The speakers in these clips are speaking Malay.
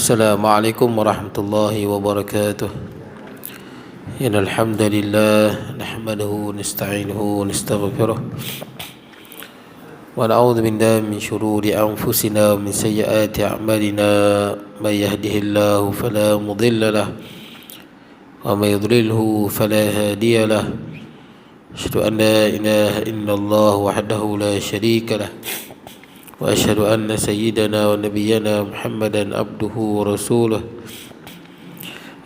السلام عليكم ورحمة الله وبركاته. إن الحمد لله نحمده ونستعينه ونستغفره ونعوذ بالله من شرور أنفسنا ومن سيئات أعمالنا. من يهده الله فلا مضل له ومن يضلله فلا هادي له. أشهد أن لا إله إلا الله وحده لا شريك له وأشهد أن سيدنا ونبينا محمدا عبده ورسوله.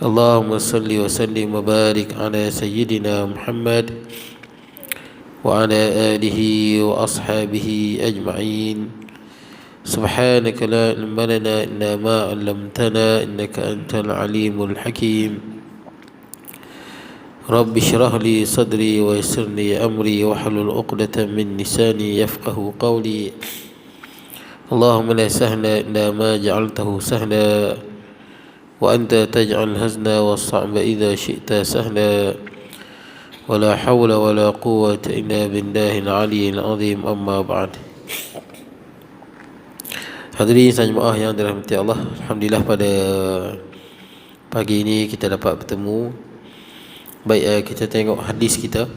اللهم صل وسلم وبارك على سيدنا محمد وعلى آله وأصحابه أجمعين. سبحانك لا علم لنا إلا ما علمتنا إنك أنت العليم الحكيم. رب اشرح لي صدري ويسر لي أمري واحلل عقدة من لساني يفقه قولي. اللهم لا سهل إلا ما جعلته سهلا وأنت تجعل الحزن والصعب إذا شئت سهلا. ولا حول ولا قوة إلا بالله العلي العظيم. أما بعد. Hadirin jemaah yang dirahmati Allah, alhamdulillah pada pagi ini kita dapat bertemu. Baik, kita tengok hadis kita,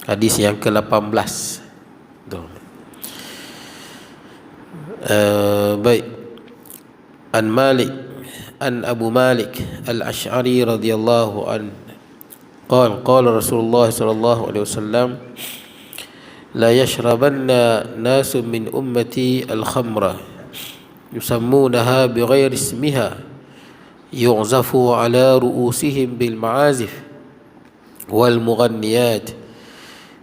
hadis yang ke-18. Baik. An Malik, an Abu Malik Al-Ash'ari radhiyallahu an qala Rasulullah sallallahu alaihi wasallam la yashrabanna nasu min ummati al-khamra yusammunaha bighairi ismiha yu'zafu ala ru'usihim bil ma'azif wal mughanniyat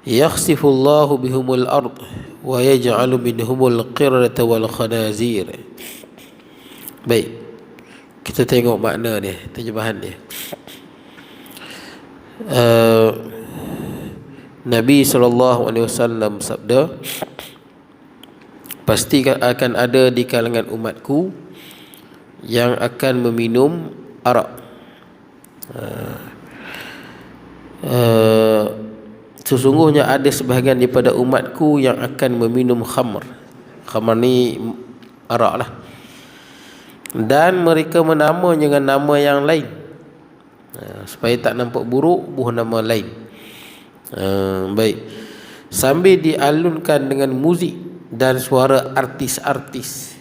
yakhsifu Allahu bihumul ard wa yaj'alu minhumul qiradata wal khanazir. Baik, kita tengok makna dia, terjemahan dia. Nabi SAW sabda, pasti akan ada di kalangan umatku yang akan meminum arak. Sesungguhnya ada sebahagian daripada umatku yang akan meminum khamr. Khamr ni arak lah. Dan mereka menama dengan nama yang lain, supaya tak nampak buruk, buah nama lain. Baik. Sambil dialunkan dengan muzik dan suara artis-artis.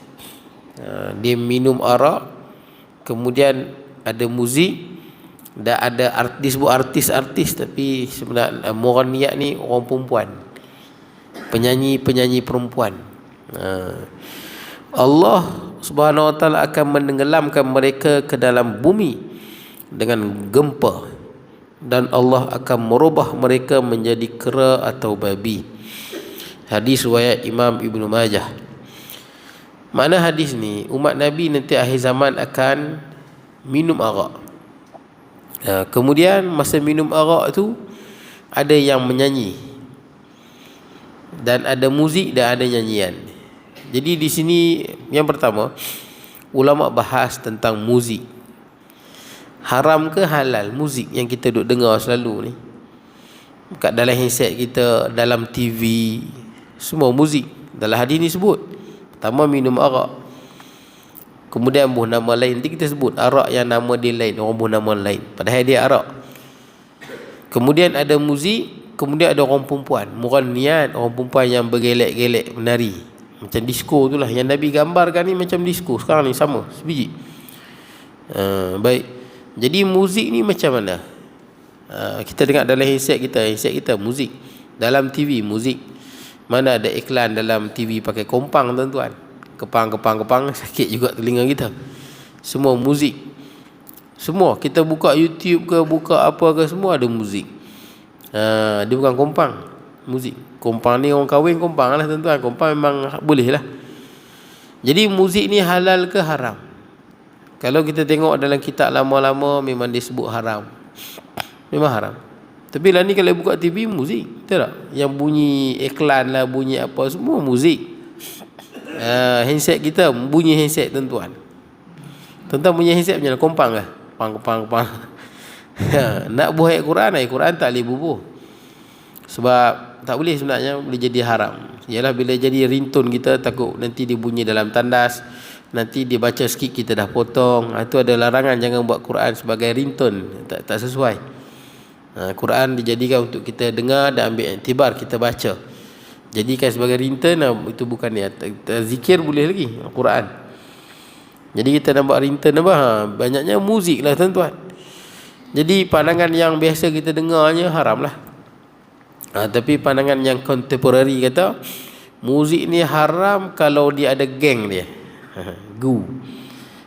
Dia minum arak, kemudian ada muzik, dan ada artis, buat artis-artis, tapi sebenarnya Mughaniyat ni orang perempuan, penyanyi-penyanyi perempuan. Allah Subhanahu wa taala akan menenggelamkan mereka ke dalam bumi dengan gempa, dan Allah akan merubah mereka menjadi kera atau babi. Hadis riwayat Imam Ibnu Majah. Makna hadis ni, umat Nabi nanti akhir zaman akan minum arak. Kemudian masa minum arak tu ada yang menyanyi, dan ada muzik dan ada nyanyian. Jadi di sini yang pertama, ulama bahas tentang muzik. Haram ke halal muzik yang kita duk dengar selalu ni, kat dalam handset kita, dalam TV, semua muzik. Dalam hadis ni sebut, pertama minum arak, kemudian buah nama lain. Nanti kita sebut arak yang nama dia lain, orang buah nama lain, padahal dia arak. Kemudian ada muzik, kemudian ada orang perempuan, mughanniat, orang perempuan yang bergelek-gelek menari, macam disco tu lah. Yang Nabi gambarkan ni macam disco sekarang ni, sama sebiji. Baik. Jadi muzik ni macam mana? Kita dengar dalam handset kita muzik. Dalam TV muzik. Mana ada iklan dalam TV pakai kompang, tuan-tuan. Kepang sakit juga telinga kita. Semua muzik. Semua kita buka YouTube ke, buka apa ke, semua ada muzik. Dia bukan kompang, muzik. Kompang ni orang kahwin kompang lah, tuan-tuan. Kompang memang boleh lah. Jadi muzik ni halal ke haram? Kalau kita tengok dalam kitab lama-lama, memang disebut haram. Memang haram. Tapi lah ni kalau buka TV, muzik, betul tak? Yang bunyi iklan lah, bunyi apa, semua muzik. Handset kita bunyi handset, tuan-tuan. Tuan-tuan bunyi handset macam mana? Kompang lah, Kompang. Nak buat ayat Quran tak boleh bubuh. Sebab tak boleh sebenarnya, boleh jadi haram. Ialah bila jadi ringtone kita, takut nanti dia bunyi dalam tandas, nanti dia baca sikit kita dah potong. Itu ada larangan, jangan buat Quran sebagai ringtone, tak sesuai. Quran dijadikan untuk kita dengar dan ambil iktibar, kita baca. Jadikan sebagai ringtone, itu bukan dia. Zikir boleh lagi Quran. Jadi kita nak buat ringtone apa? Banyaknya muzik lah tuan-tuan. Jadi pandangan yang biasa kita dengarnya haram lah. Tapi pandangan yang contemporary kata muzik ni haram kalau dia ada geng dia. Gu.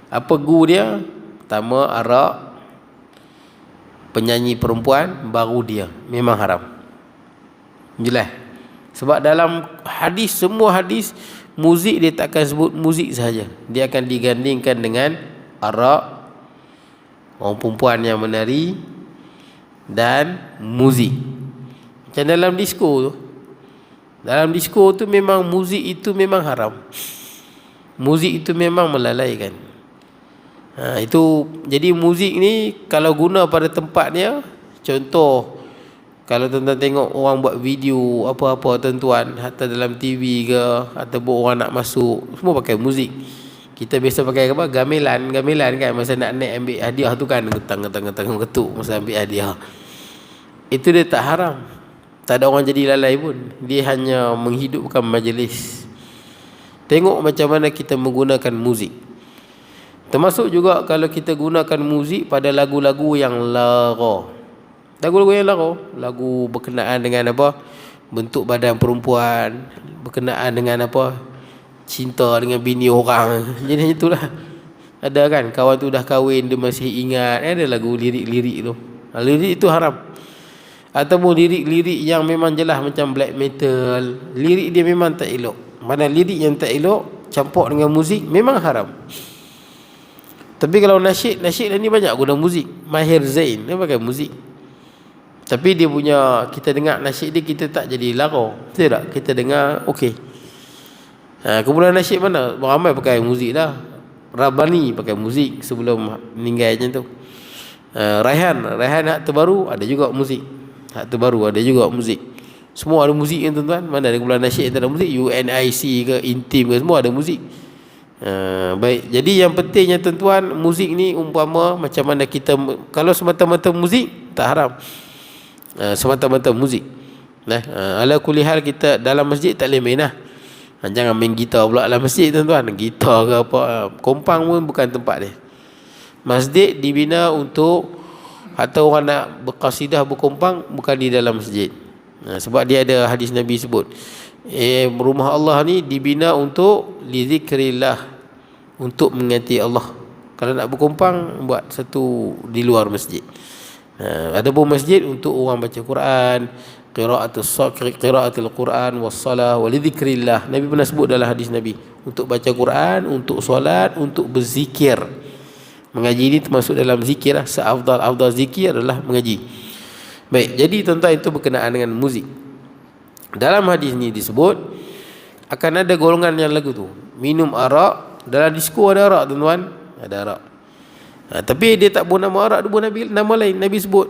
Apa gu dia? Pertama arak, penyanyi perempuan, baru dia. Memang haram. Jelas. Sebab dalam hadis, semua hadis, muzik dia takkan sebut muzik sahaja. Dia akan digandingkan dengan arak, orang perempuan yang menari, dan muzik. Macam dalam disko tu. Dalam disko tu memang muzik itu memang haram. Muzik itu memang melalaikan. Itu jadi muzik ni kalau guna pada tempatnya, contoh kalau tuan-tuan tengok orang buat video apa-apa tuan-tuan, hatta dalam TV ke, ataupun orang nak masuk, semua pakai muzik. Kita biasa pakai apa? Gamelan kan, masa nak naik ambil hadiah tu kan, getang ketuk masa ambil hadiah. Itu dia tak haram. Tak ada orang jadi lalai pun. Dia hanya menghidupkan majlis. Tengok macam mana kita menggunakan muzik. Termasuk juga kalau kita gunakan muzik pada lagu-lagu yang lara. Lagu-lagu yang lara, lagu berkenaan dengan apa? Bentuk badan perempuan, berkenaan dengan apa? Cinta dengan bini orang. Jadi itulah. Ada kan kawan tu dah kahwin, dia masih ingat. Ada lagu lirik-lirik tu. Lirik itu haram. Ataupun lirik-lirik yang memang jelas macam black metal, lirik dia memang tak elok. Mana lirik yang tak elok campur dengan muzik memang haram. Tapi kalau nasyid ni banyak guna muzik. Mahir Zain dia pakai muzik. Tapi dia punya, kita dengar nasyid dia, kita tak jadi lara. Betul tak? Kita dengar okey. Kumpulan nasyid mana? Ramai pakai muzik dah. Rabani pakai muzik sebelum meninggal macam tu. Raihan hak terbaru ada juga muzik. Hak terbaru ada juga muzik. Semua ada muzik kan tuan-tuan. Mana ada kumpulan nasyid yang tak ada muzik? UNIC ke Intim ke, semua ada muzik. Baik. Jadi yang pentingnya tuan-tuan, muzik ni umpama macam mana kita, kalau semata-mata muzik tak haram. Semata-mata muzik. Ala kulli hal kita dalam masjid tak boleh main lah. Jangan main gitar pula dalam masjid tuan-tuan. Gitar ke apa, kompang pun bukan tempat dia. Masjid dibina untuk atau orang nak berqasidah, berkompang, bukan di dalam masjid. Sebab dia ada hadis Nabi sebut, rumah Allah ni dibina untuk lizikrillah, untuk mengingati Allah. Kalau nak berkompang, buat satu di luar masjid. Adapun masjid untuk orang baca Quran, qiraatul Quran wassalah wa lidzikrillah. Nabi pernah sebut dalam hadis Nabi, untuk baca Quran, untuk solat, untuk berzikir. Mengaji ini termasuk dalam zikir lah. Seafdal zikir adalah mengaji. Baik, jadi tuan-tuan, itu berkenaan dengan muzik. Dalam hadis ni disebut akan ada golongan yang lagu tu minum arak. Dalam disko ada arak tuan-tuan, ada arak. Tapi dia tak buat nama arak, dia buat nama lain. Nabi sebut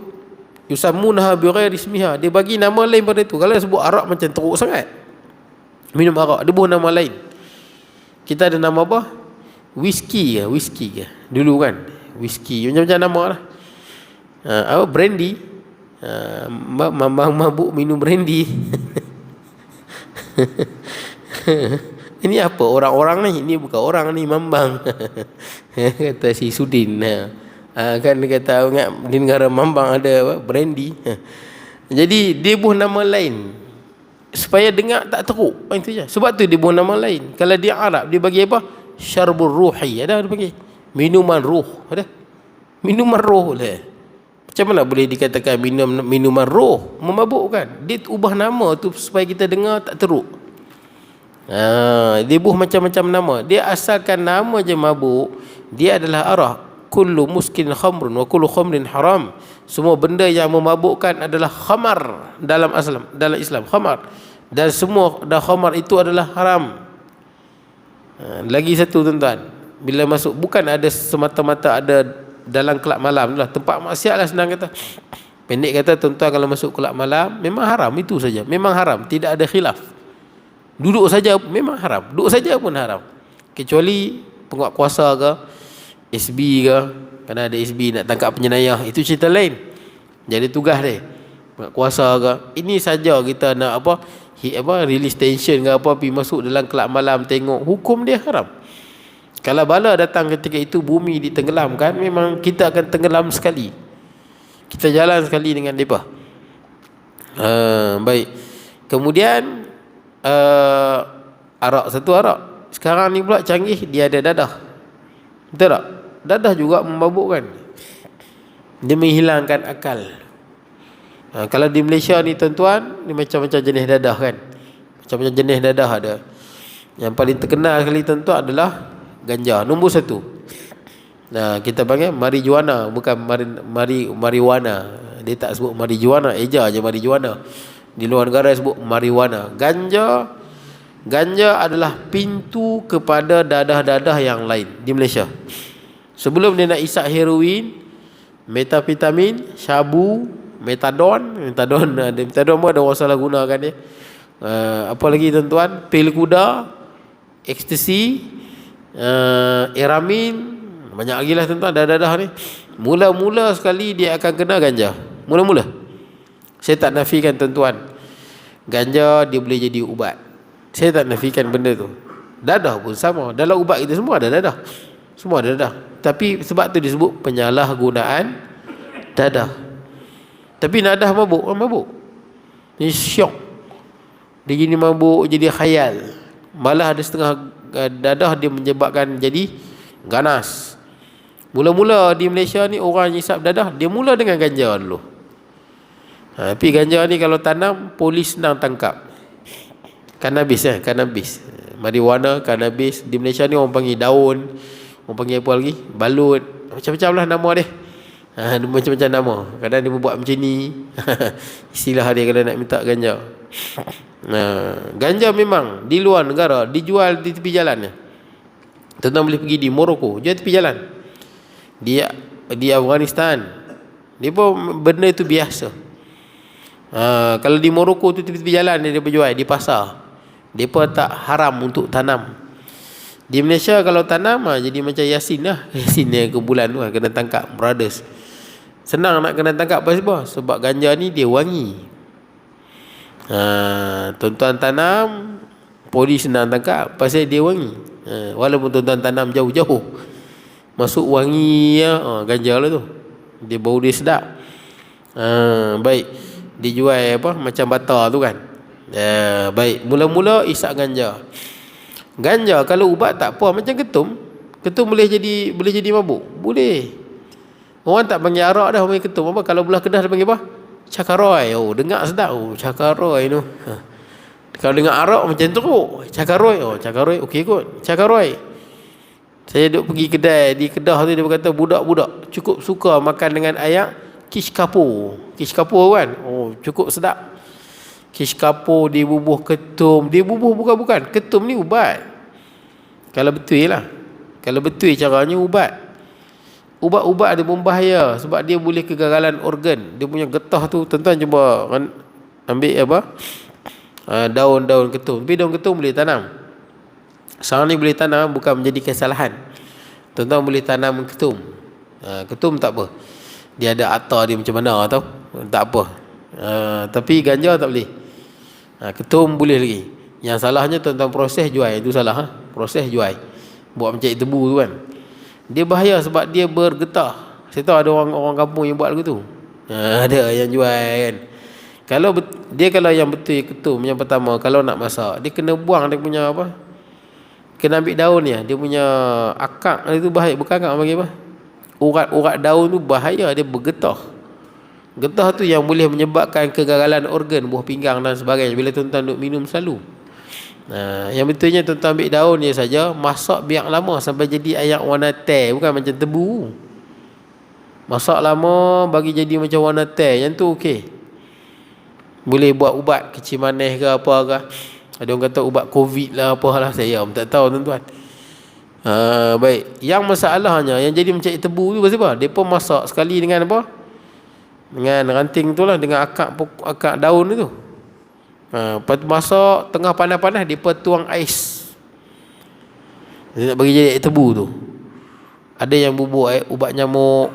yusammunaha bighairi ismiha. Dia bagi nama lain pada itu. Kalau dia sebut arak macam teruk sangat, minum arak, dia buat nama lain. Kita ada nama apa? Whisky ke dulu kan, whisky macam-macam nama lah. Apa brandy, mabuk minum brandy. Ini apa orang-orang ni? Ini bukan orang ni, mambang. Kata si Sudin. Kan dia kata ingat di negara mambang ada apa? Brandy. Jadi dia buat nama lain supaya dengar tak teruk. Itu je. Sebab tu dia buat nama lain. Kalau dia Arab, dia bagi apa? Syarbur ruhi, ada dia panggil minuman ruh. Ada minuman ruh lah. Macam mana boleh dikatakan minuman ruh? Memabukkan. Dia ubah nama tu supaya kita dengar tak teruk. Dia buah macam-macam nama. Dia asalkan nama je mabuk. Dia adalah arak. Kullu muskin khamrun wa kullu khamrin haram. Semua benda yang memabukkan adalah khamar dalam Islam, khamar. Dan semua khamar itu adalah haram. Lagi satu tuan-tuan, bila masuk, bukan ada semata-mata ada dalam kelab malam lah, tempat maksiat lah senang kata. Pendek kata tuan-tuan, kalau masuk kelab malam memang haram, itu saja. Memang haram, tidak ada khilaf. Duduk saja memang haram, duduk saja pun haram. Kecuali penguatkuasa ke, SB ke, kerana ada SB nak tangkap penjenayah, itu cerita lain. Jadi tugas dia penguatkuasa ke. Ini saja kita nak release tension ke apa, pergi masuk dalam kelab malam tengok, hukum dia haram. Kalau bala datang ketika itu bumi ditenggelamkan, memang kita akan tenggelam sekali. Kita jalan sekali dengan mereka. Baik. Kemudian arak, satu arak. Sekarang ni pula canggih, dia ada dadah. Betul tak? Dadah juga memabukkan. Dia menghilangkan akal. Kalau di Malaysia ni tuan-tuan, ni macam-macam jenis dadah kan. Macam-macam jenis dadah ada. Yang paling terkenal sekali tuan-tuan adalah ganja, nombor 1. Kita panggil marijuana, bukan marijuana. Dia tak sebut marijuana, eja je marijuana. Di luar negara sebut marijuana. Ganja adalah pintu kepada dadah-dadah yang lain di Malaysia. Sebelum dia nak isap heroin, metafetamin, syabu, metadon pun ada orang salah gunakan dia. Apa lagi tuan-tuan? Pil kuda, ekstasi, eramin, banyak lagi lah tuan-tuan dadah-dadah ni. Mula-mula sekali dia akan kena ganja. Mula-mula. Saya tak nafikan tuan-tuan, ganja dia boleh jadi ubat. Saya tak nafikan benda tu. Dadah pun sama. Dalam ubat kita semua ada dadah. Semua ada dadah. Tapi sebab tu disebut penyalahgunaan dadah. Tapi nadah mabuk, mabuk. Dia syok. Dia gini mabuk jadi khayal. Malah ada setengah dadah dia menyebabkan jadi ganas. Mula-mula di Malaysia ni orang hisap dadah, dia mula dengan ganja dulu. Tapi ganja ni kalau tanam, polis senang tangkap. Kanabis kanabis. Marijuana, kanabis. Di Malaysia ni orang panggil daun, orang panggil apa lagi? Balut. Macam-macam lah nama dia. Macam-macam nama. Kadang dia buat macam ni. Istilah dia kalau nak minta ganja. Ganja memang di luar negara dijual di tepi jalan. Tuan-tuan boleh pergi di Morocco, jual tepi jalan. Di Afghanistan, dia pun benda itu biasa. Kalau di Morocco tu tepi-tepi jalan dia berjual di pasar. Dia pun tak haram untuk tanam. Di Malaysia kalau tanam jadi macam Yasin lah. Yasin dia ke bulan tu kena tangkap brothers. Senang nak kena tangkap pasal sebab ganja ni dia wangi. Tuan-tuan tanam, polis senang tangkap pasal dia wangi. Walaupun tuan-tuan tanam jauh-jauh, masuk wangi ganja lah tu. Dia bau dia sedap. Baik. Dijual macam bata tu kan. Baik. Mula-mula isap ganja. Ganja kalau ubat tak apa, macam ketum. Ketum boleh jadi mabuk. Boleh. Orang tak panggil arak dah, panggil ketum. Apa kalau belah Kedah dia panggil apa? Cakaroy. Dengar sedap. Cakaroy tu. Kalau dengar arak macam tu, cakaroy. Cakaroy okey kot. Cakaroy. Saya duduk pergi kedai di Kedah tu, dia berkata budak-budak cukup suka makan dengan ayak kishkapo. Kishkapo kan? Cukup sedap. Kishkapo dibubuh ketum. Dibubuh bukan. Ketum ni ubat. Kalau betul lah. Kalau betul caranya ubat. Ubat-ubat dia pun bahaya sebab dia boleh kegagalan organ. Dia punya getah tu, tuan-tuan cuba ambil daun-daun ketum. Tapi daun ketum boleh tanam. Sekarang ni boleh tanam, bukan menjadi kesalahan. Tuan-tuan boleh tanam ketum. Ketum tak apa. Dia ada atar dia macam mana tau. Tak apa. Tapi ganja tak boleh. Ketum boleh lagi. Yang salahnya tuan-tuan proses jual. Itu salah. Proses jual. Buat macam tebu tu kan. Dia bahaya sebab dia bergetah. Saya tahu ada orang kampung yang buat lagu tu. Ada yang jual kan. Kalau yang betul ketum yang pertama, kalau nak masak, dia kena buang dia punya kena ambil daun dia punya akak itu bahaya. Bukan akak bagi apa? Urat-urat daun tu bahaya, dia bergetah. Getah tu yang boleh menyebabkan kegagalan organ, buah pinggang dan sebagainya bila tuan-tuan duk minum selalu. Yang betulnya tuan-tuan ambil daun dia saja, masak biar lama sampai jadi ayak warna teh, bukan macam tebu. Masak lama bagi jadi macam warna teh, yang tu okey. Boleh buat ubat kecil manis ke apa ke. Ada orang kata ubat COVID lah apalah, saya tak tahu tuan-tuan. Baik. Yang masalahnya yang jadi macam tebu tu pasal apa? Dia pun masak sekali dengan apa? Dengan ranting tu lah, dengan akak daun tu. Lepas tu masak tengah panas-panas, dia pun tuang ais. Dia nak bagi jadi air tebu tu. Ada yang bubuh ubat nyamuk,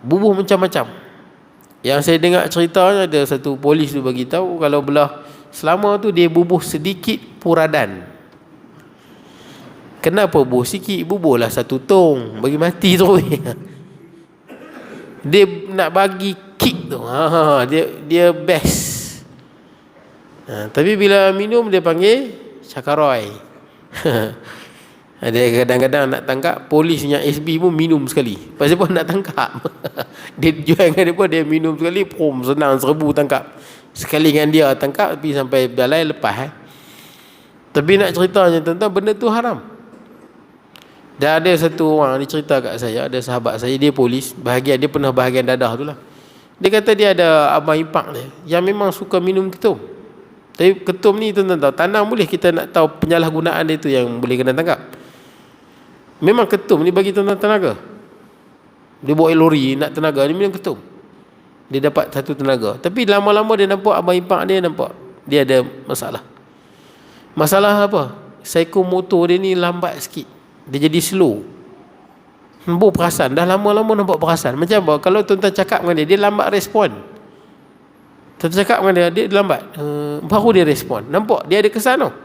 bubuh macam-macam. Yang saya dengar ceritanya, ada satu polis tu bagi tahu kalau belah selama tu dia bubuh sedikit puradan. Kenapa bubuh sikit? Bubuhlah 1 tong, bagi mati tu. Dia nak bagi kick tu. Dia best. Tapi bila minum dia panggil Cakaroy. Ada kadang-kadang nak tangkap, polis yang SB pun minum sekali. Pasal pun nak tangkap. Dia jual dengan dia pun, dia minum sekali, senang serbu tangkap. Sekali dengan dia tangkap, tapi sampai balai lepas. Tapi nak ceritanya tentang benda tu haram. Dan ada satu orang ni cerita kat saya, ada sahabat saya, dia polis, dia pernah bahagian dadah tu lah. Dia kata dia ada abang ipar dia yang memang suka minum ketum. Tapi ketum ni tuan-tuan tahu, tanam boleh, kita nak tahu penyalahgunaan dia tu yang boleh kena tangkap. Memang ketum ni bagi tuan-tuan tenaga. Dia bawa lori nak tenaga, dia minum ketum, dia dapat satu tenaga. Tapi lama-lama dia nampak abang ipar dia nampak dia ada masalah. Masalah apa? Psikomotor dia ni lambat sikit, dia jadi slow. Nampak perasan, dah lama-lama nampak perasan. Macam apa? Kalau tuan-tuan cakap dengan dia lambat respon. Tuan-tuan cakap dengan dia lambat, baru dia respon. Nampak dia ada kesan tau.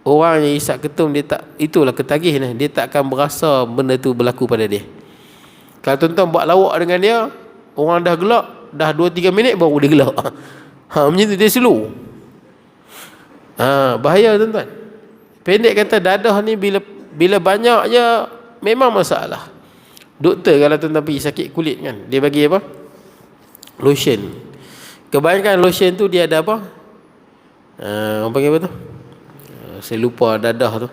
Orang yang isap ketum, dia tak, itulah ketagih ni, dia tak akan berasa benda tu berlaku pada dia. Kalau tuan-tuan buat lawak dengan dia, orang dah gelak, dah 2-3 minit baru dia gelak. Macam tu dia slow. Bahaya tuan-tuan. Pendek kata, dadah ni bila banyak je memang masalah. Doktor kalau tuan-tuan pergi sakit kulit kan, dia bagi apa? Lotion. Kebanyakan lotion tu dia ada apa? Orang panggil apa tu? Saya lupa dadah tu.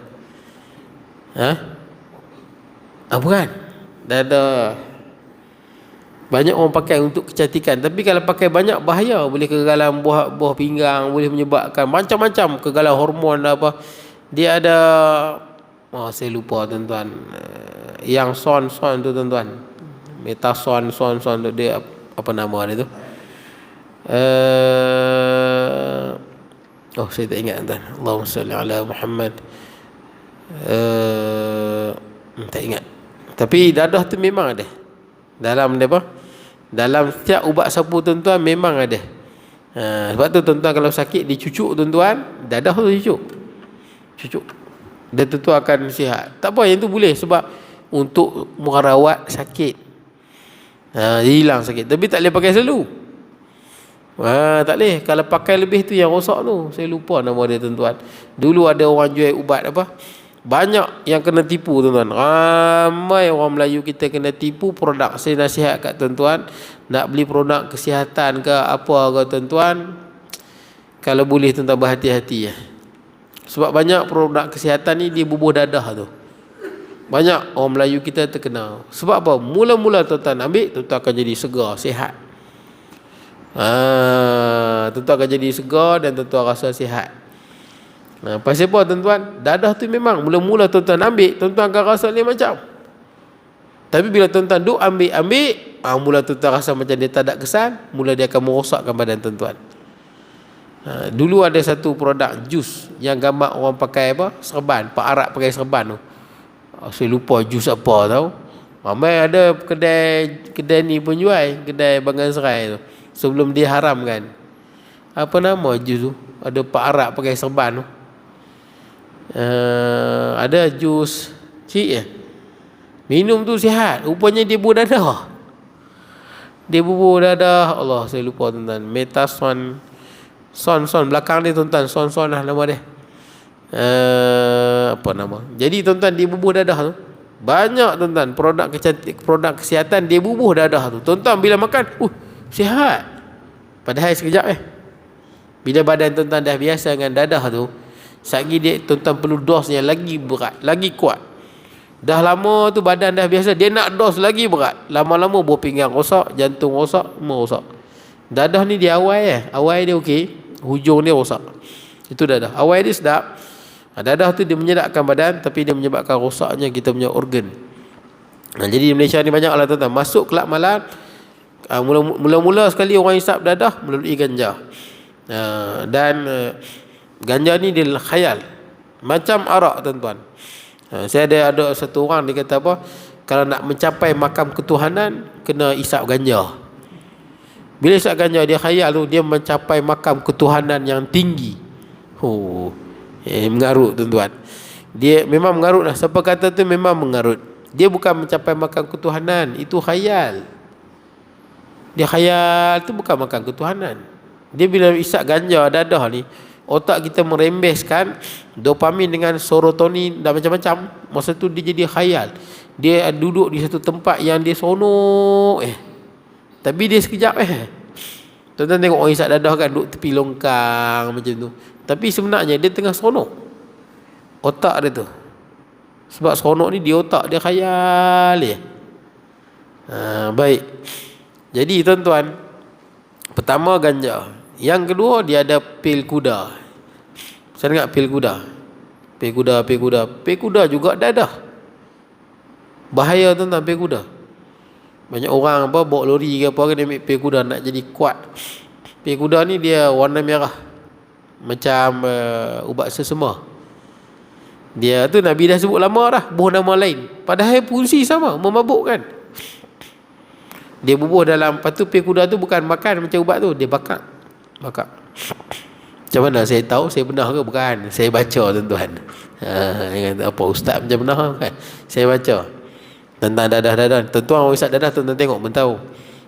Bukan. Dadah. Banyak orang pakai untuk kecantikan. Tapi kalau pakai banyak bahaya. Boleh kegagalan buah pinggang, boleh menyebabkan macam-macam kegagalan hormon apa. Dia ada, saya lupa tuan-tuan. Yang son tu tuan-tuan. Metason tu, dia apa nama dia tu? Saya tak ingat tuan. Allahumma salli ala Muhammad. Tak ingat. Tapi dadah tu memang ada. Dalam dia apa? Dalam setiap ubat sapu tuan-tuan memang ada. Sebab tu tuan-tuan kalau sakit dicucuk tuan-tuan, dadah tu cucuk. Dan tentu akan sihat. Tak apa, yang tu boleh sebab untuk merawat sakit. Hilang sakit. Tapi tak boleh pakai selalu. Tak boleh. Kalau pakai lebih tu yang rosak tu. Saya lupa nama dia tuan-tuan. Dulu ada orang jual ubat apa, banyak yang kena tipu tuan-tuan. Ramai orang Melayu kita kena tipu produk. Saya nasihat kat tuan-tuan, nak beli produk kesihatan ke apa ke tuan-tuan, kalau boleh tuan-tuan berhati-hati. Sebab banyak produk kesihatan ni dia bubuh dadah tu. Banyak orang Melayu kita terkena. Sebab apa? Mula-mula tuan-tuan ambil, tuan-tuan akan jadi segar, sihat. Tuan-tuan akan jadi segar dan tuan-tuan rasa sihat. Pasal apa tuan-tuan? Dadah tu memang mula-mula tuan-tuan ambil, tuan-tuan akan rasa lain macam. Tapi bila tuan-tuan duk ambil, mula tuan-tuan rasa macam dia tak ada kesan, mula dia akan merosakkan badan tuan-tuan. Dulu ada satu produk jus yang gambar orang pakai apa? Serban, Pak Arab pakai serban tu. Saya lupa jus apa tahu. Ramai ada kedai ni pun jual, kedai Bangan Serai tu. Sebelum dia haramkan. Apa nama jus tu? Ada Pak Arab pakai serban tu. Ada jus cik ya. Minum tu sihat. Rupanya dia bubuh dadah. Allah, saya lupa tuan-tuan. Metason. Son belakang dia tuan-tuan. Son lah nama dia. Apa nama? Jadi tuan-tuan, dia bubuh dadah tu. Banyak tuan-tuan produk kesihatan dia bubuh dadah tu. Tuan-tuan bila makan, sihat. Padahal sekejap bila badan tuan-tuan dah biasa dengan dadah tu, satgi dia tuan-tuan perlu dos yang lagi berat, lagi kuat. Dah lama tu badan dah biasa, dia nak dos lagi berat. Lama-lama buah pinggang rosak, jantung rosak, semua rosak. Dadah ni dia awal dia okey, hujung dia rosak. Itu dadah. Awal dia sedap. Dadah tu dia menyedapkan badan, tapi dia menyebabkan rosaknya kita punya organ. Jadi di Malaysia ni banyak lah tuan-tuan. Masuk kelab malam, mula-mula sekali orang hisap dadah melalui ganja. Dan ganja ni dia khayal. Macam arak tuan-tuan. Saya ada satu orang dia kata apa, kalau nak mencapai makam ketuhanan kena isap ganja. Bila isap ganja dia khayal tu dia mencapai makam ketuhanan yang tinggi. Mengarut tuan-tuan. Dia memang mengarut lah. Siapa kata tu memang mengarut. Dia bukan mencapai makam ketuhanan, itu khayal. Dia khayal tu bukan makam ketuhanan. Dia bila isap ganja dadah ni, otak kita merembeskan dopamin dengan serotonin dan macam-macam. Masa tu dia jadi khayal. Dia duduk di satu tempat yang dia seronok tapi dia sekejap Tuan-tuan tengok orang isap dadah kan, duduk tepi longkang macam tu. Tapi sebenarnya dia tengah seronok. Otak dia tu. Sebab seronok ni di otak dia khayal baik. Jadi tuan-tuan, pertama ganja. Yang kedua dia ada pil kuda. Saya dengar pil kuda. Pil kuda juga dadah. Bahaya tuan-tuan pil kuda. Banyak orang bawa lori ke apa, dia ambil pil kuda nak jadi kuat. Pil kuda ni dia warna merah. Macam ubat sesama. Dia tu Nabi dah sebut lama dah, buah nama lain. Padahal fungsi sama, memabukkan. Dia bubuh dalam patu pil kuda tu bukan makan macam ubat tu, dia bakar. Macam mana saya tahu saya benar ke bukan? Saya baca tuan-tuan. Apa ustaz macam benar kan? Saya baca tentang dadah-dadah. Tuan-tuan orang isap dadah, tuan-tuan tengok pun tahu.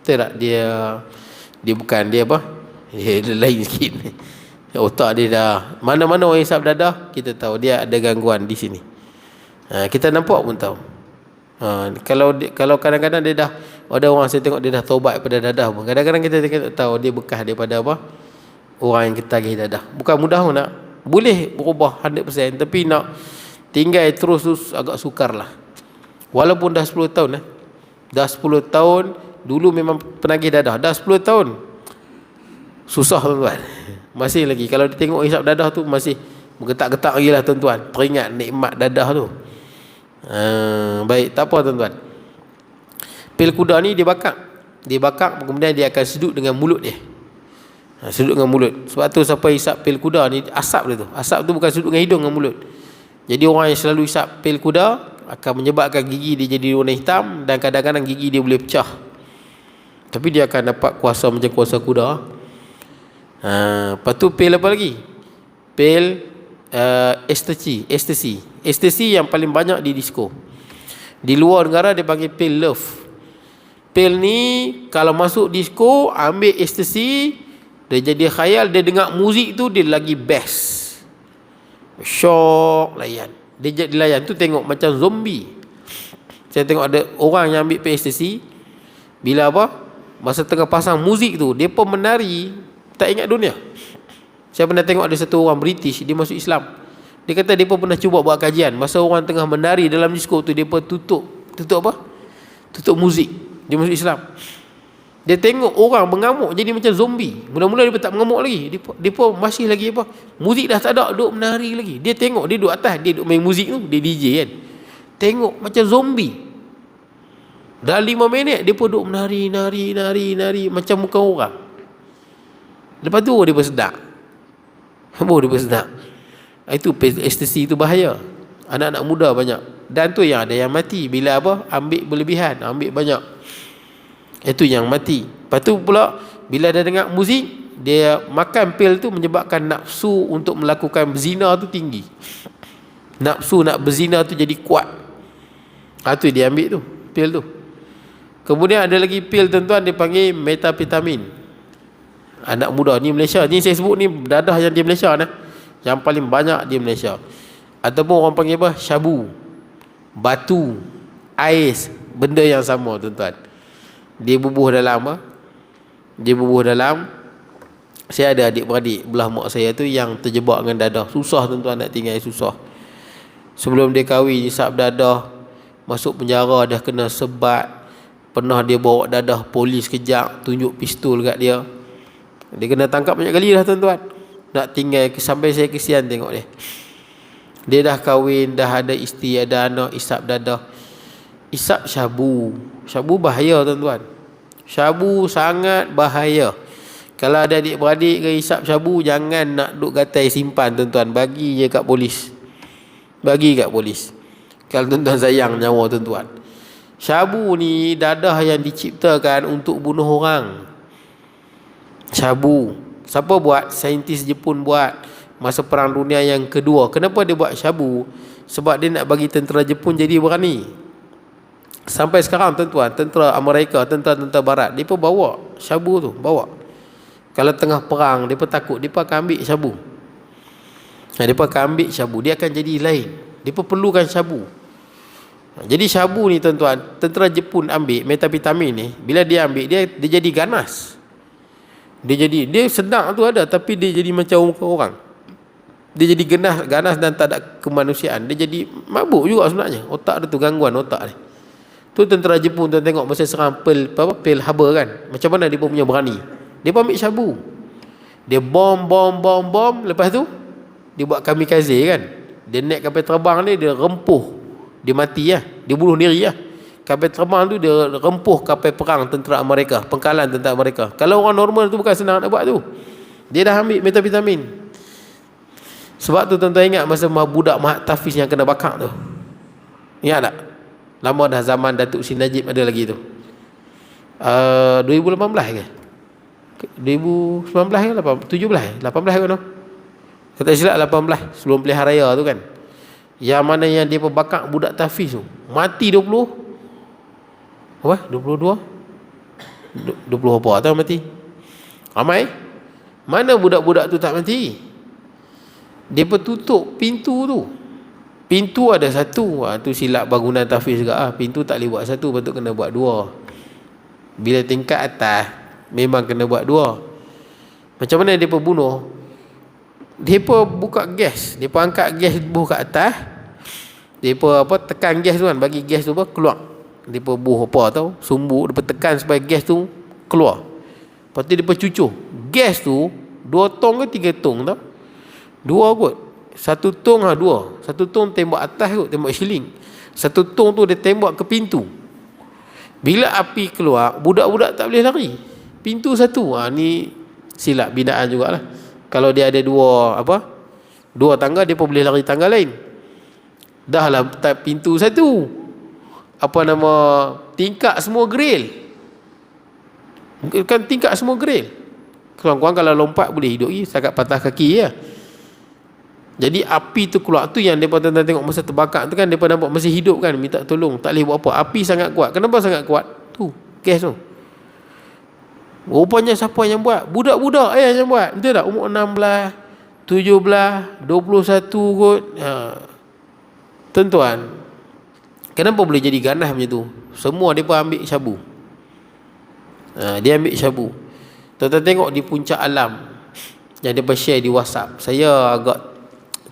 Betul tak? Dia bukan dia apa? Dia lain sikit. Otak dia dah, mana-mana orang isap dadah kita tahu dia ada gangguan di sini. Kita nampak pun tahu. Kalau kadang-kadang dia dah, ada orang saya tengok dia dah taubat pada dadah pun. Kadang-kadang kita tahu dia bekas daripada apa? Orang yang ketagih dadah. Bukan mudah pun nak. Boleh berubah 100%, tapi nak tinggal terus tu agak sukar lah. Walaupun dah 10 tahun dah 10 tahun dulu memang penagih dadah. Dah 10 tahun susah tuan-tuan. Masih lagi kalau dia tengok hisap dadah tu masih bergetak-getak lagi lah tuan-tuan. Teringat nikmat dadah tu. Baik, tak apa tuan-tuan. Pil kuda ni dia bakar, kemudian dia akan sedut dengan mulut dia. Sedut dengan mulut. Sebab tu siapa hisap pil kuda ni, asap dia tu. Asap tu bukan sedut dengan hidung, dengan mulut. Jadi orang yang selalu hisap pil kuda akan menyebabkan gigi dia jadi warna hitam, dan kadang-kadang gigi dia boleh pecah. Tapi dia akan dapat kuasa macam kuasa kuda. Lepas tu pil apa lagi? Pil ecstasy yang paling banyak di disco. Di luar negara dia panggil pil love. Pil ni kalau masuk disco, ambil ecstasy, dia jadi khayal, dia dengar muzik tu dia lagi best. Syok layan. Dia jadi layan tu tengok macam zombie. Saya tengok ada orang yang ambil pil ecstasy, bila apa? Masa tengah pasang muzik tu, dia pun menari tak ingat dunia. Saya pernah tengok ada satu orang British, dia masuk Islam. Dia kata dia pun pernah cuba buat kajian. Masa orang tengah menari dalam disco tu, dia pun tutup apa? Tutup muzik. Dia masuk Islam. Dia tengok orang mengamuk jadi macam zombie. Mula-mula dia pun tak mengamuk lagi. Dia pun masih lagi apa? Muzik dah tak ada, duduk menari lagi. Dia tengok, dia duduk atas, dia duduk main muzik tu, dia DJ kan. Tengok macam zombie. Dalam 5 minit dia pun duduk menari macam muka orang. Lepas tu dia bersedak. Itu ecstasy tu bahaya. Anak-anak muda banyak. Dan tu yang ada yang mati bila apa? Ambil berlebihan, ambil banyak. Itu yang mati. Lepas tu pula bila dia dengar muzik, dia makan pil tu menyebabkan nafsu untuk melakukan berzina tu tinggi. Nafsu nak berzina tu jadi kuat. Tu dia ambil tu, pil tu. Kemudian ada lagi pil tuan-tuan, dia panggil metapetamin. Anak muda ni Malaysia ni saya sebut ni dadah yang di Malaysia yang paling banyak di Malaysia. Ataupun orang panggil apa? Syabu, batu, ais, benda yang sama tuan-tuan. Dia bubuh dalam apa? Dia bubuh dalam. Saya ada adik-beradik belah mak saya tu yang terjebak dengan dadah. Susah tuan-tuan nak tinggal, susah. Sebelum dia kahwin hisap dadah, masuk penjara dah kena sebat. Pernah dia bawa dadah, polis kejap, tunjuk pistol kat dia. Dia kena tangkap banyak kali dah tuan-tuan. Nak tinggal sampai saya kesian tengok dia. Dia dah kahwin, dah ada isteri, ada anak, isap dadah. Isap syabu. Syabu bahaya tuan-tuan. Syabu sangat bahaya. Kalau ada adik-beradik ke isap syabu, jangan nak duk gatai simpan tuan-tuan. Bagi je kat polis. Bagi kat polis. Kalau tuan-tuan sayang nyawa tuan-tuan. Syabu ni dadah yang diciptakan untuk bunuh orang. Syabu. Siapa buat? Saintis Jepun buat masa Perang Dunia yang kedua. Kenapa dia buat syabu? Sebab dia nak bagi tentera Jepun jadi berani. Sampai sekarang tuan-tuan, tentera Amerika, tentera-tentera Barat, dia pun bawa syabu tu, bawa. Kalau tengah perang, dia pun takut, dia pun akan ambil syabu. Dia pun akan ambil syabu, dia akan jadi lain. Dia pun perlukan syabu. Jadi syabu ni tuan-tuan, tentera Jepun ambil metapetamin ni, bila dia ambil, dia jadi ganas. Dia sedang tu ada, tapi dia jadi macam muka orang. Dia jadi ganas dan tak ada kemanusiaan. Dia jadi mabuk juga sebenarnya. Otak dia tu, gangguan otak dia. Tu tentera Jepun, tuan tengok masa serang Pearl Harbor kan, macam mana dia pun punya berani. Dia pun ambil syabu. Dia bom. Lepas tu dia buat kamikaze kan. Dia naik kapal terbang dia rempuh. Dia mati lah. Dia bunuh diri lah. Kapal terbang tu dia rempuh kapal perang tentera Amerika, pengkalan tentera Amerika. Kalau orang normal tu bukan senang nak buat tu. Dia dah ambil metapetamin. Sebab tu tuan-tuan ingat masa budak Mahat Tafiz yang kena bakar tu. Ingat tak? Lama dah, zaman Datuk Sri Najib ada lagi tu. 2018 ke? 2019 ke 17 ke tu? Kata silap 18 sebelum pilihan raya tu kan. Yang mana yang dia bakar budak Tafiz tu. Mati 20. Apa? 22? 20 apa tak mati? Ramai? Mana budak-budak tu tak mati? Dia tutup pintu tu. Pintu ada satu. Tu silap bangunan Tafiz juga. Pintu tak boleh buat satu, patut kena buat dua. Bila tingkat atas, memang kena buat dua. Macam mana dia bunuh? Dia buka gas. Dia angkat gas buh kat atas. Dia tekan gas tu kan, bagi gas tu keluar. Dia buh tau, sumbu. Dia tekan supaya gas tu keluar. Lepas tu dia cucuh. Gas tu 2 tong ke 3 tong tau. 2 kot. 1 tong lah 2. 1 tong tembak atas kot, tembak siling. 1 tong tu dia tembak ke pintu. Bila api keluar, budak-budak tak boleh lari. Pintu satu. Ni silap binaan jugalah. Kalau dia ada 2 tangga, dia pun boleh lari tangga lain. Dah lah pintu satu. Tingkap semua grill. Kan tingkap semua grill. Kurang-kurang kalau lompat boleh hidup lagi, setakat patah kaki je. Jadi api tu keluar. Tu yang mereka tuan-tuan tengok masa terbakar tu kan, mereka nampak masih hidup kan, minta tolong, tak boleh buat apa. Api sangat kuat. Kenapa sangat kuat? Tu gas tu. Rupanya siapa yang buat? Budak-budak yang buat. Betul tak? Umur 16, 17, 21 kot. Tuan-tuan, kenapa boleh jadi ganas macam tu? Semua mereka ambil syabu. Dia ambil syabu. Tuan-tuan tengok di puncak alam yang dia share di WhatsApp. Saya agak,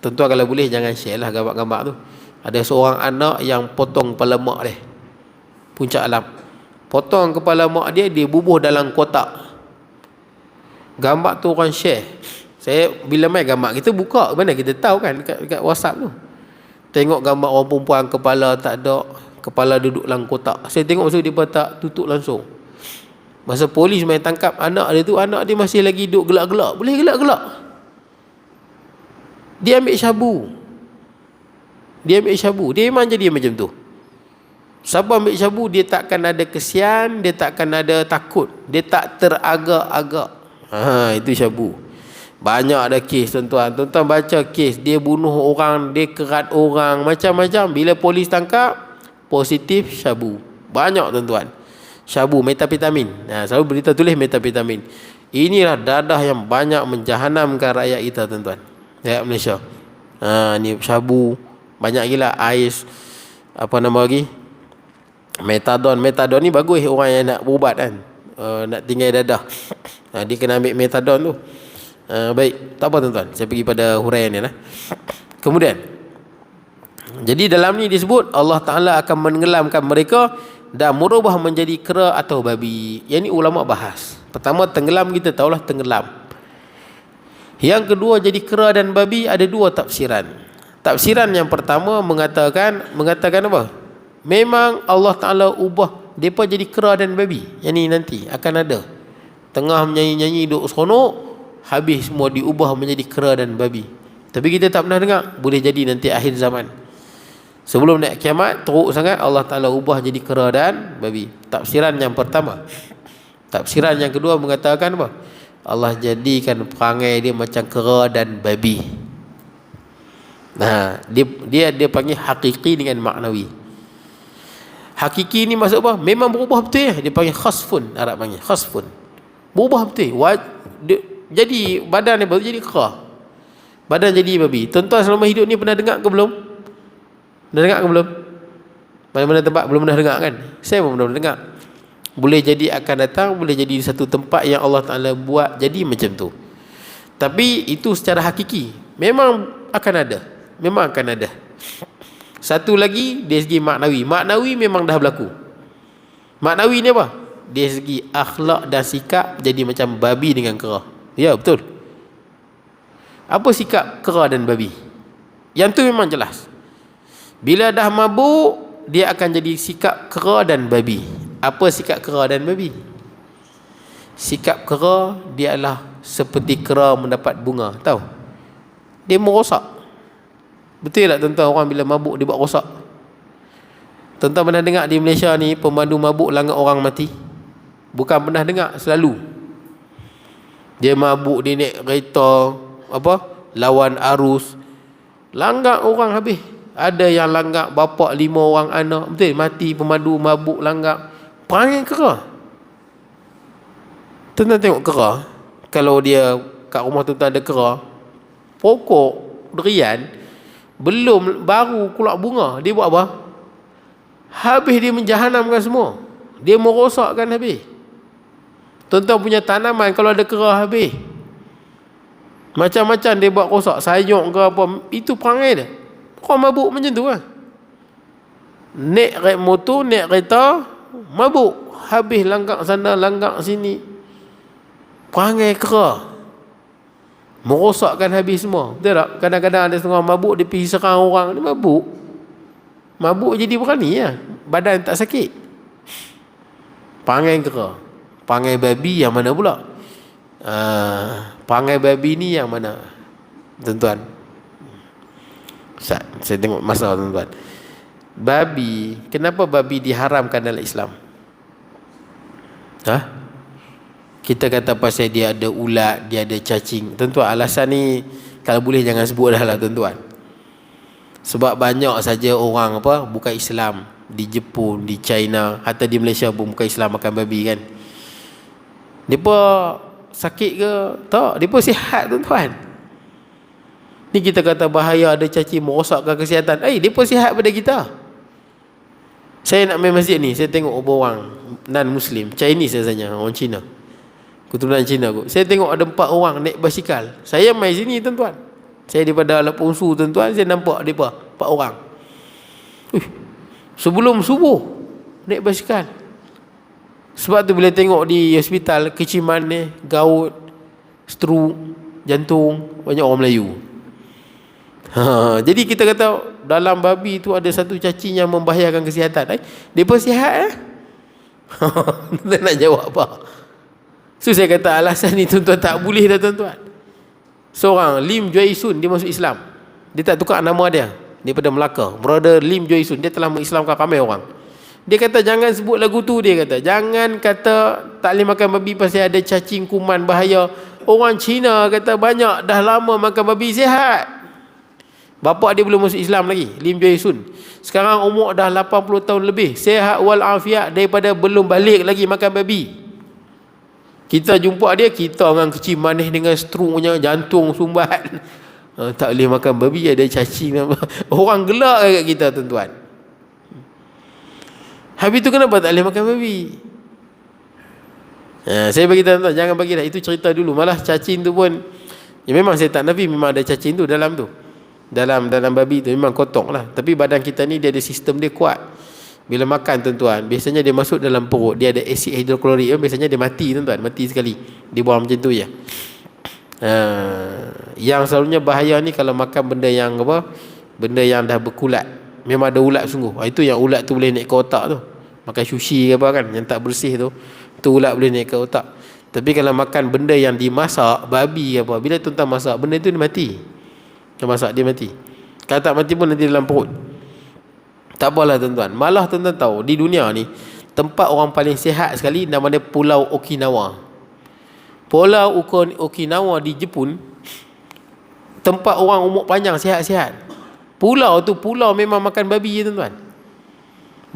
tuan-tuan kalau boleh jangan share lah gambar-gambar tu. Ada seorang anak yang potong kepala mak dia. Puncak alam. Potong kepala mak dia, dia bubuh dalam kotak. Gambar tu orang share. Saya bila main gambar, kita buka, mana kita tahu kan dekat WhatsApp tu. Tengok gambar orang perempuan kepala tak ada, kepala duduk dalam kotak. Saya tengok masa dia tak tutup langsung. Masa polis main tangkap anak dia tu, anak dia masih lagi duduk gelak-gelak. Boleh gelak-gelak. Dia ambil syabu. Dia memang jadi macam tu. Siapa ambil syabu, dia takkan ada kesian, dia takkan ada takut, dia tak teragak-agak. Itu syabu. Banyak ada kes tuan-tuan. Tuan-tuan baca kes, dia bunuh orang, dia kerat orang, macam-macam. Bila polis tangkap, positif syabu. Banyak tuan-tuan. Syabu, metapetamin. Selalu berita tulis metapetamin. Inilah dadah yang banyak menjahanamkan rakyat kita tuan-tuan. Rakyat Malaysia. Ni syabu. Banyak gila. Ais. Lagi? Metadon. Metadon ni bagus orang yang nak berubat kan. Nak tinggal dadah. Dia kena ambil metadon tu. Baik. Tak apa tuan-tuan. Saya pergi pada huraian ni lah. Kemudian. Jadi dalam ni disebut Allah Ta'ala akan menenggelamkan mereka dan merubah menjadi kera atau babi. Yang ni ulama bahas. Pertama tenggelam, kita tahulah tenggelam. Yang kedua jadi kera dan babi, ada 2 tafsiran. Tafsiran yang pertama mengatakan apa? Memang Allah Ta'ala ubah mereka jadi kera dan babi. Yang ni nanti akan ada. Tengah menyanyi-nyanyi duk seronok, habis semua diubah menjadi kera dan babi. Tapi kita tak pernah dengar. Boleh jadi nanti akhir zaman. Sebelum naik kiamat, teruk sangat, Allah Ta'ala ubah jadi kera dan babi. Tafsiran yang pertama. Tafsiran yang kedua mengatakan apa? Allah jadikan perangai dia macam kera dan babi. Nah, dia panggil hakiki dengan maknawi. Hakiki ni maksud apa? Memang berubah betul ya. Dia panggil khasfun, Arab panggil khasfun. Berubah betul. Jadi badan dia baru jadi kera. Badan jadi babi. Tuan-tuan selama hidup ni pernah dengar ke belum? Pernah dengar ke belum? Mana-mana tempat belum pernah dengar kan? Saya pun pernah dengar. Boleh jadi akan datang, boleh jadi satu tempat yang Allah Ta'ala buat jadi macam tu. Tapi itu secara hakiki. Memang akan ada. Memang akan ada. Satu lagi, dari segi maknawi. Maknawi memang dah berlaku. Maknawi ni apa? Dari segi akhlak dan sikap, jadi macam babi dengan kera. Ya, betul. Apa sikap kera dan babi? Yang tu memang jelas. Bila dah mabuk, dia akan jadi sikap kera dan babi. Apa sikap kera dan babi? Sikap kera, dia adalah seperti kera mendapat bunga. Tahu? Dia merosak. Betul tak tuan-tuan, orang bila mabuk dia buat rosak? Tuan-tuan pernah dengar di Malaysia ni pemandu mabuk langgar orang mati? Bukan pernah dengar, selalu. Dia mabuk, dia naik kereta lawan arus, langgar orang habis. Ada yang langgar bapa 5 orang anak, betul, mati pemandu mabuk langgar. Perangai kera. Tuan-tuan tengok kera, kalau dia kat rumah tuan-tuan ada kera, pokok durian baru keluar bunga, dia buat apa? Habis dia menjahanamkan semua. Dia merosakkan habis. Tuan-tuan punya tanaman kalau ada kera habis. Macam-macam dia buat rosak, sayur ke apa, itu perangai dia. Orang mabuk macam tu lah. Naik motor, naik kereta, mabuk, habis langgar sana, langgar sini. Perangai kera. Merosakkan habis semua. Betul tak? Kadang-kadang ada setengah mabuk, dia pergi serang orang, dia mabuk. Mabuk jadi berani lah. Badan tak sakit. Perangai kera. Perangai babi yang mana pula? Perangai babi ni yang mana, tuan-tuan? Saya tengok masalah, tuan-tuan. Babi, kenapa babi diharamkan dalam Islam? Kita kata pasal dia ada ulat, dia ada cacing. Tuan-tuan, alasan ni kalau boleh jangan sebut dah lah, tuan-tuan. Sebab banyak saja orang bukan Islam di Jepun, di China, hatta di Malaysia pun bukan Islam makan babi kan. Depa sakit ke? Tak, depa sihat, tuan-tuan. Ni kita kata bahaya, ada cacing merosakkan kesihatan. Depa sihat pada kita. Saya nak main masjid ni, saya tengok orang non-Muslim, Chinese rasanya, orang Cina, keturunan Cina kot. Saya tengok ada 4 orang naik basikal. Saya main sini, tuan-tuan. Saya daripada Alat Pungsu, tuan-tuan, saya nampak mereka 4 orang. Sebelum subuh naik basikal. Sebab tu bila tengok di hospital keciman ni, gout, stroke, jantung, banyak orang Melayu. Jadi kita kata dalam babi tu ada satu cacing yang membahayakan kesihatan. Mereka sihat kita nak jawab apa? So saya kata alasan ni tuan-tuan tak boleh dah, tuan-tuan. Seorang Lim Joy Sun, dia masuk Islam. Dia tak tukar nama dia daripada Melaka. Brother Lim Joy Sun, dia telah mengislamkan ramai orang. Dia kata jangan sebut lagu tu. Dia kata jangan kata tak boleh makan babi pasal ada cacing, kuman, bahaya. Orang Cina kata banyak dah lama makan babi, sihat. Bapa dia belum masuk Islam lagi, Lim Joy Sun. Sekarang umur dah 80 tahun lebih, sihat walafiat, daripada belum balik lagi makan babi. Kita jumpa dia, kita orang kecil manis dengan stroke-nya, jantung sumbat. Tak boleh makan babi, ada cacing. Orang gelak kat kita, tuan-tuan. Habis tu kenapa tak boleh makan babi? Saya bagi tuan-tuan, jangan bagi dah. Itu cerita dulu. Malah cacing tu pun, ya memang saya tak nafi, memang ada cacing tu dalam tu. Dalam babi tu memang kotor lah. Tapi badan kita ni dia ada sistem dia kuat. Bila makan, tuan-tuan, biasanya dia masuk dalam perut, dia ada asid hidroklorik, biasanya dia mati, tuan-tuan, mati sekali. Dia buang macam tu je. Yang selalunya bahaya ni kalau makan benda yang benda yang dah berkulat, memang ada ulat sungguh. Itu yang ulat tu boleh naik ke otak tu. Makan sushi ke apa kan, yang tak bersih tu ulat boleh naik ke otak. Tapi kalau makan benda yang dimasak, babi ke apa, bila tuan-tuan masak, benda tu dia mati. Dia masak, dia mati. Kalau tak mati pun nanti dalam perut. Tak apalah tuan-tuan. Malah tuan-tuan tahu, di dunia ni tempat orang paling sihat sekali nama dia Pulau Okinawa. Pulau Okinawa di Jepun, tempat orang umur panjang, sihat-sihat. Pulau tu, pulau memang makan babi je tuan-tuan.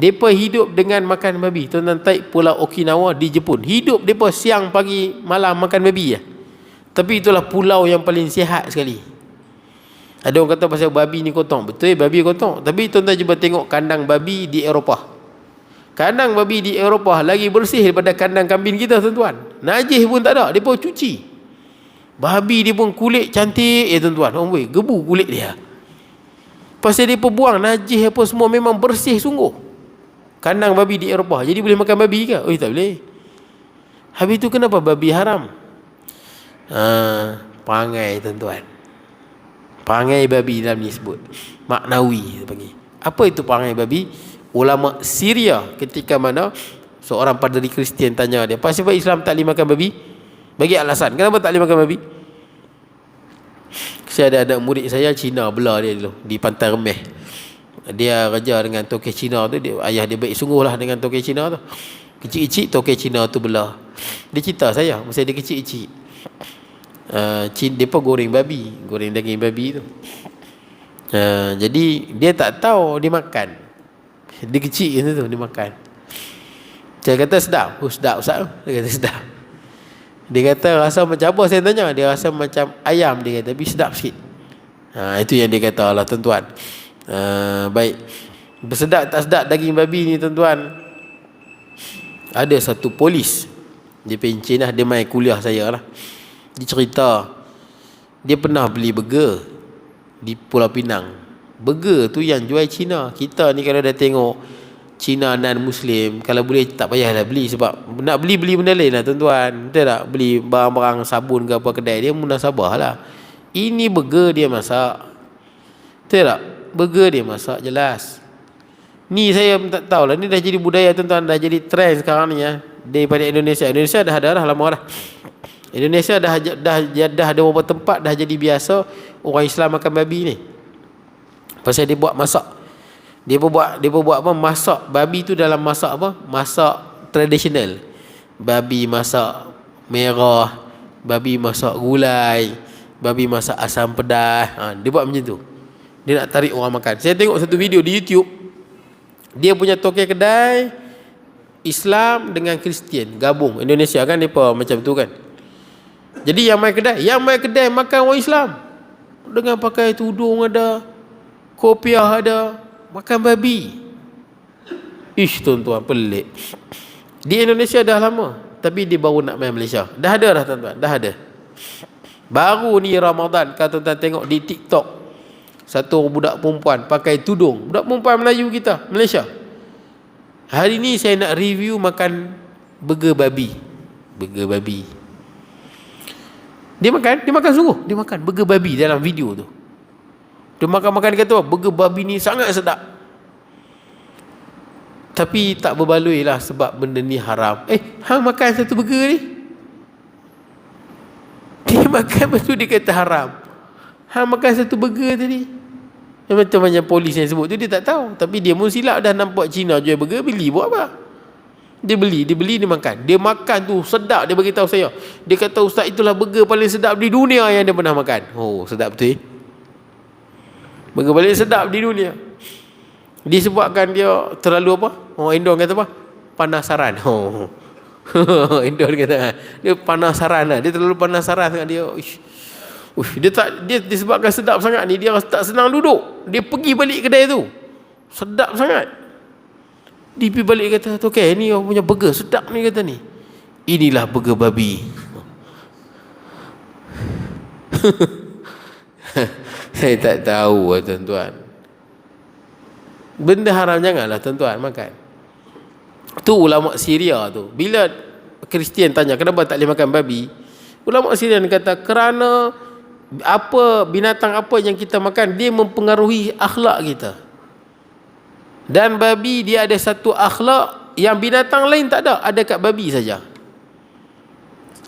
Mereka hidup dengan makan babi. Tuan-tuan taik Pulau Okinawa di Jepun, hidup mereka siang, pagi, malam makan babi je. Tapi itulah pulau yang paling sihat sekali. Ada orang kata pasal babi ni kotor. Betul, babi kotor. Tapi tuan-tuan cuba tengok kandang babi di Eropah. Kandang babi di Eropah lagi bersih daripada kandang kambing kita tuan-tuan. Najis pun tak ada, dia pun cuci. Babi dia pun kulit cantik tuan-tuan. Orang gebu kulit dia. Pasal dia pun buang najis apa semua, memang bersih sungguh. Kandang babi di Eropah. Jadi boleh makan babi ke? Oh, tak boleh. Habis tu kenapa babi haram? Perangai tuan-tuan. Perangai babi dalam ni sebut maknawi dia panggil. Apa itu perangai babi? Ulama Syria ketika mana seorang padri Kristian tanya dia, pasal Islam tak boleh makan babi? Bagi alasan kenapa tak boleh makan babi. Saya ada murid saya Cina belah dia dulu di Pantai Remeh. Dia kerja dengan toke Cina tu, ayah dia baik sungguh lah dengan toke Cina tu. Kecil-kecil toke Cina tu belah. Dia cerita saya masa dia kecil-kecil. Dia pun goreng babi, goreng daging babi tu. Jadi dia tak tahu dia makan. Dia kecil tu dia makan. Saya kata sedap. Sedap Ustaz. Dia kata sedap. Dia kata rasa macam apa, saya tanya. Dia rasa macam ayam, dia kata, tapi sedap sikit. Itu yang dia kata lah tuan-tuan. Baik. Bersedap tak sedap daging babi ni tuan-tuan. Ada satu polis, dia pencen lah, dia main kuliah saya lah. Dia cerita dia pernah beli burger di Pulau Pinang. Burger tu yang jual Cina. Kita ni kalau dah tengok Cina non-Muslim, kalau boleh tak payahlah beli. Sebab nak beli benda lain lah tuan-tuan. Betul tak? Beli barang-barang sabun ke apa kedai dia, munasabah lah. Ini burger dia masak. Betul tak? Burger dia masak jelas. Ni saya tak tahulah, ni dah jadi budaya tuan-tuan, dah jadi trend sekarang ni ya. Daripada Indonesia. Indonesia dah ada dah lama dah. Indonesia dah ada beberapa tempat dah jadi biasa orang Islam makan babi ni. Pasal dia buat masak. Dia buat apa? Masak babi tu dalam masak apa? Masak tradisional. Babi masak merah, babi masak gulai, babi masak asam pedas. Dia buat macam tu. Dia nak tarik orang makan. Saya tengok satu video di YouTube. Dia punya toke kedai Islam dengan Kristian gabung. Indonesia kan depa macam tu kan. Jadi yang main kedai makan orang Islam dengan pakai tudung ada, kopiah ada, makan babi. Ish tuan-tuan, pelik. Di Indonesia dah lama, tapi dia baru nak main Malaysia. Dah ada dah tuan-tuan, dah ada. Baru ni Ramadan, kalau tuan-tuan tengok di TikTok, satu budak perempuan pakai tudung, budak perempuan Melayu kita, Malaysia. Hari ni saya nak review makan burger babi. Burger babi. Dia makan sungguh. Dia makan burger babi dalam video tu. Dia makan, dia kata burger babi ni sangat sedap. Tapi tak berbaloi lah sebab benda ni haram. Hang makan satu burger ni. Dia makan, lepas tu dia kata haram. Hang makan satu burger tadi. Macam polis yang sebut tu, dia tak tahu. Tapi dia pun silap dah nampak Cina jual burger, beli buat apa? Dia beli, dia makan. Dia makan tu sedap, dia bagi tahu saya. Dia kata ustaz itulah burger paling sedap di dunia yang dia pernah makan. Oh, sedap betul. Burger paling sedap di dunia. Disebabkan dia terlalu apa? Orang Indon kata apa? Panasaran. Indon kata dia panasaran lah. Dia terlalu panasaran sangat dia. Dia disebabkan sedap sangat ni, dia tak senang duduk. Dia pergi balik kedai tu. Sedap sangat. Dia pergi balik kata, "Okey, ni orang punya burger sedap ni," kata ni. "Inilah burger babi." Saya tak tahu tuan-tuan. Benda haram janganlah tuan-tuan makan. Tu ulama Syria tu. Bila Kristian tanya kenapa tak boleh makan babi, ulama Syria kata kerana binatang apa yang kita makan dia mempengaruhi akhlak kita. Dan babi dia ada satu akhlak yang binatang lain tak ada kat babi saja.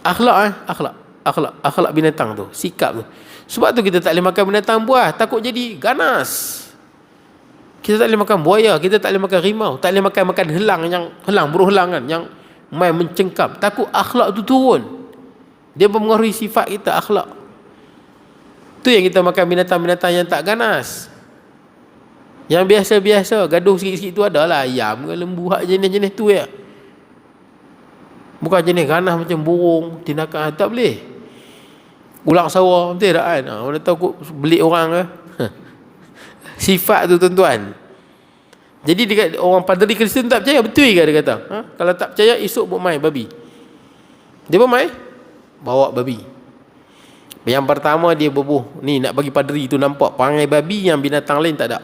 Akhlak binatang tu, sikap tu. Sebab tu kita tak boleh makan binatang buas, takut jadi ganas. Kita tak boleh makan buaya, kita tak boleh makan rimau, tak boleh makan helang, yang helang, burung helang kan, yang main mencengkam. Takut akhlak tu turun. Dia mempengaruhi sifat kita, akhlak. Tu yang kita makan binatang-binatang yang tak ganas. Yang biasa-biasa, gaduh sikit-sikit tu adalah ayam ke lembu, hak jenis-jenis tu ya. Bukan jenis ganas macam burung, tindakan, tak boleh. Ulang sawah, betul tak kan? Mana tahu belik orang ke? Sifat tu tuan-tuan. Jadi dekat orang padri Kristian tak percaya, betul ke dia kata? Kalau tak percaya, esok buat mai babi. Dia buat mai, bawa babi. Yang pertama dia bubuh. Ni nak bagi padri tu nampak perangai babi yang binatang lain tak ada.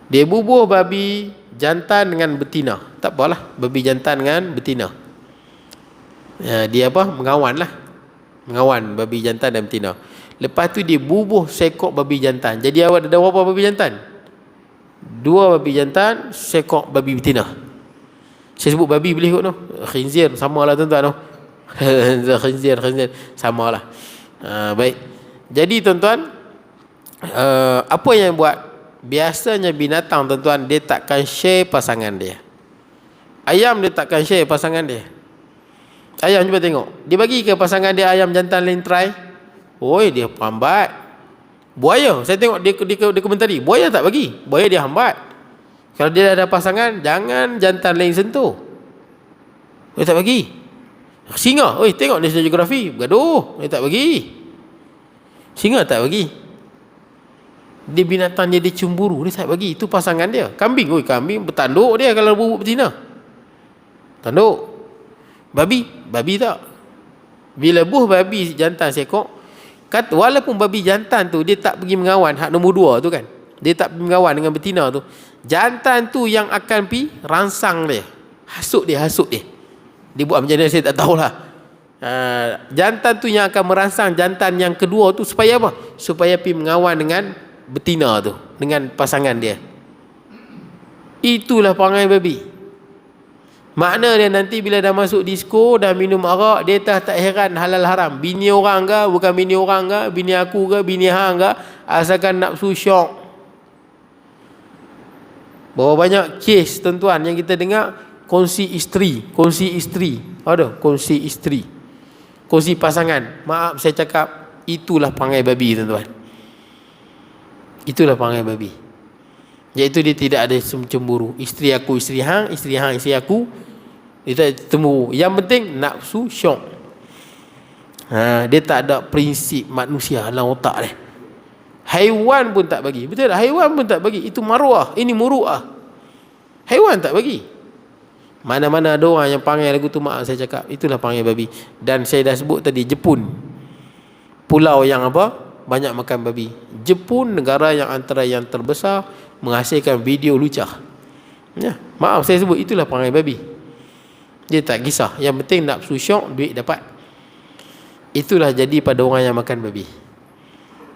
Dia bubuh babi jantan dengan betina. Tak apalah, babi jantan dengan betina. Dia apa? Mengawan lah. Mengawan babi jantan dan betina. Lepas tu dia bubuh sekok babi jantan. Jadi awak ada berapa babi jantan? 2 babi jantan, sekok babi betina. Saya sebut babi boleh kot tu. Khinzir sama lah tuan-tuan tu. Khinzir sama lah. Baik. Jadi tuan-tuan, apa yang buat? Biasanya binatang tuan-tuan, dia takkan share pasangan dia. Ayam dia takkan share pasangan dia. Ayam cuba tengok, dia bagi ke pasangan dia ayam jantan lain try? Oi, dia hambat. Buaya, saya tengok dia komentari, buaya tak bagi. Buaya dia hambat. Kalau dia ada pasangan, jangan jantan lain sentuh. Dia tak bagi. Singa, oi tengok National Geography, bergaduh, dia tak bagi. Singa tak bagi. Dia binatang dia cemburu, dia tak bagi. Itu pasangan dia. Kambing, oi kambing bertanduk dia kalau bubuk betina. Tanduk. Babi tak. Bila buh babi jantan sekok, walaupun babi jantan tu dia tak pergi mengawan, hak nombor 2 tu kan, dia tak pergi mengawan dengan betina tu, jantan tu yang akan pergi rangsang dia, hasut dia. Dia buat macam mana saya tak tahulah. Jantan tu yang akan merangsang jantan yang kedua tu supaya apa? Supaya pergi mengawan dengan betina tu, dengan pasangan dia. Itulah perangai babi. Makna dia nanti bila dah masuk disko, dah minum arak, dia tak heran halal haram. Bini orang ke, bukan bini orang ke, bini aku ke, bini hang ke, asalkan nafsu syok. Berapa banyak kes tuan-tuan yang kita dengar, kongsi isteri. Ada kongsi isteri, kongsi pasangan. Maaf saya cakap, itulah perangai babi tuan-tuan. Itulah perangai babi. Iaitu dia tidak ada cemburu. Isteri aku, isteri hang, isteri hang, isteri aku. Dia tak cemburu. Yang penting nafsu syok. Dia tak ada prinsip manusia dalam otak dia. Haiwan pun tak bagi. Betul tak? Haiwan pun tak bagi. Itu maruah. Ini muruah. Haiwan tak bagi. Mana-mana ada orang yang panggil lagu tu, maaf saya cakap, itulah panggil babi. Dan saya dah sebut tadi, Jepun, pulau yang apa? Banyak makan babi. Jepun negara yang antara yang terbesar menghasilkan video lucah. Maaf saya sebut, itulah perangai babi. Dia tak kisah, yang penting nafsu syok, duit dapat. Itulah jadi pada orang yang makan babi.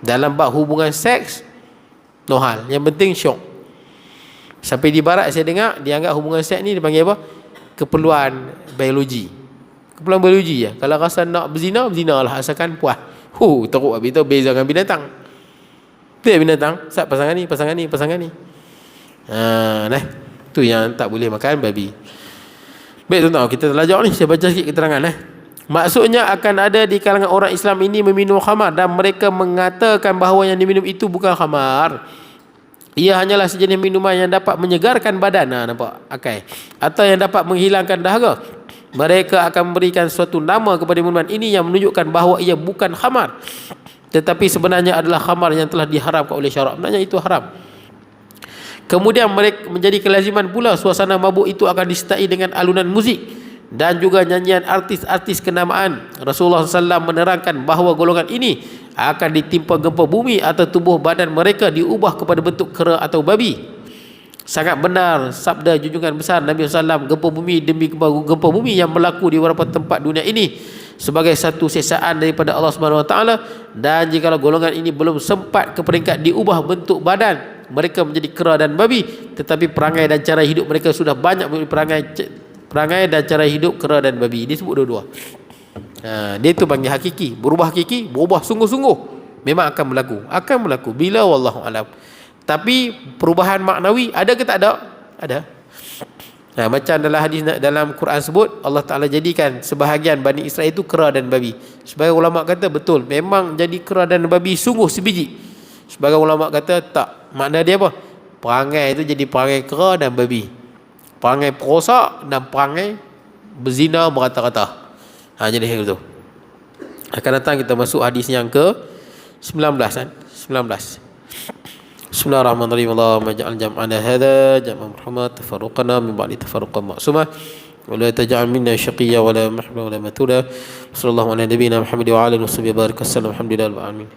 Dalam bab hubungan seks, no hal, yang penting syok. Sampai di barat saya dengar, dia anggap hubungan seks ni dipanggil apa? Keperluan biologi. Keperluan biologi ya. Kalau rasa nak berzina, berzina lah, asalkan puas. Teruk habis tu beza dengan binatang. Betul binatang, sat pasangan ni. Tu yang tak boleh makan babi. Baik tuan-tuan, kita belajar ni, saya baca sikit keterangan. Maksudnya akan ada di kalangan orang Islam ini meminum khamar dan mereka mengatakan bahawa yang diminum itu bukan khamar. Ia hanyalah sejenis minuman yang dapat menyegarkan badan. Nampak? Okay. Atau yang dapat menghilangkan dahaga. Mereka akan memberikan suatu nama kepada minuman ini yang menunjukkan bahawa ia bukan khamar, tetapi sebenarnya adalah khamar yang telah diharamkan oleh syarak. Sebenarnya itu haram. Kemudian mereka menjadi kelaziman pula suasana mabuk itu akan disertai dengan alunan muzik dan juga nyanyian artis-artis kenamaan. Rasulullah SAW menerangkan bahawa golongan ini akan ditimpa gempa bumi atau tubuh badan mereka diubah kepada bentuk kera atau babi. Sangat benar sabda junjungan besar Nabi SAW, gempa bumi demi gempa bumi yang berlaku di beberapa tempat dunia ini sebagai satu siksaan daripada Allah SWT. Dan jikalau golongan ini belum sempat ke peringkat diubah bentuk badan mereka menjadi kera dan babi, tetapi perangai dan cara hidup mereka sudah banyak perangai dan cara hidup kera dan babi. Dia sebut dua-dua. Dia tu panggil hakiki. Berubah hakiki, berubah sungguh-sungguh. Memang akan berlaku bila wallahu alam. Tapi perubahan maknawi ada ke tak ada? Ada. Nah, macam dalam hadis, dalam Quran sebut, Allah Ta'ala jadikan sebahagian Bani Israel itu kera dan babi. Sebagai ulama kata betul, memang jadi kera dan babi sungguh sebiji. Sebagai ulama kata tak, makna dia apa? Perangai itu jadi perangai kera dan babi, perangai perosak dan perangai berzina merata-rata. Jadi itu. Akan datang kita masuk hadis yang ke 19 kan? 19. Bismillahirrahmanirrahim. Allahumma ja'al jam'ana hadha jam'an marhuma, tafarruqana min ba'di tafarruqan ma'suma, wa la taj'al minna shaqiyya wa la mahruman wa la matula. Sallallahu ala nabiyyina Muhammad wa ala alihi wa sahbihi wa barik wasallam. Alhamdulillah rabbil alamin.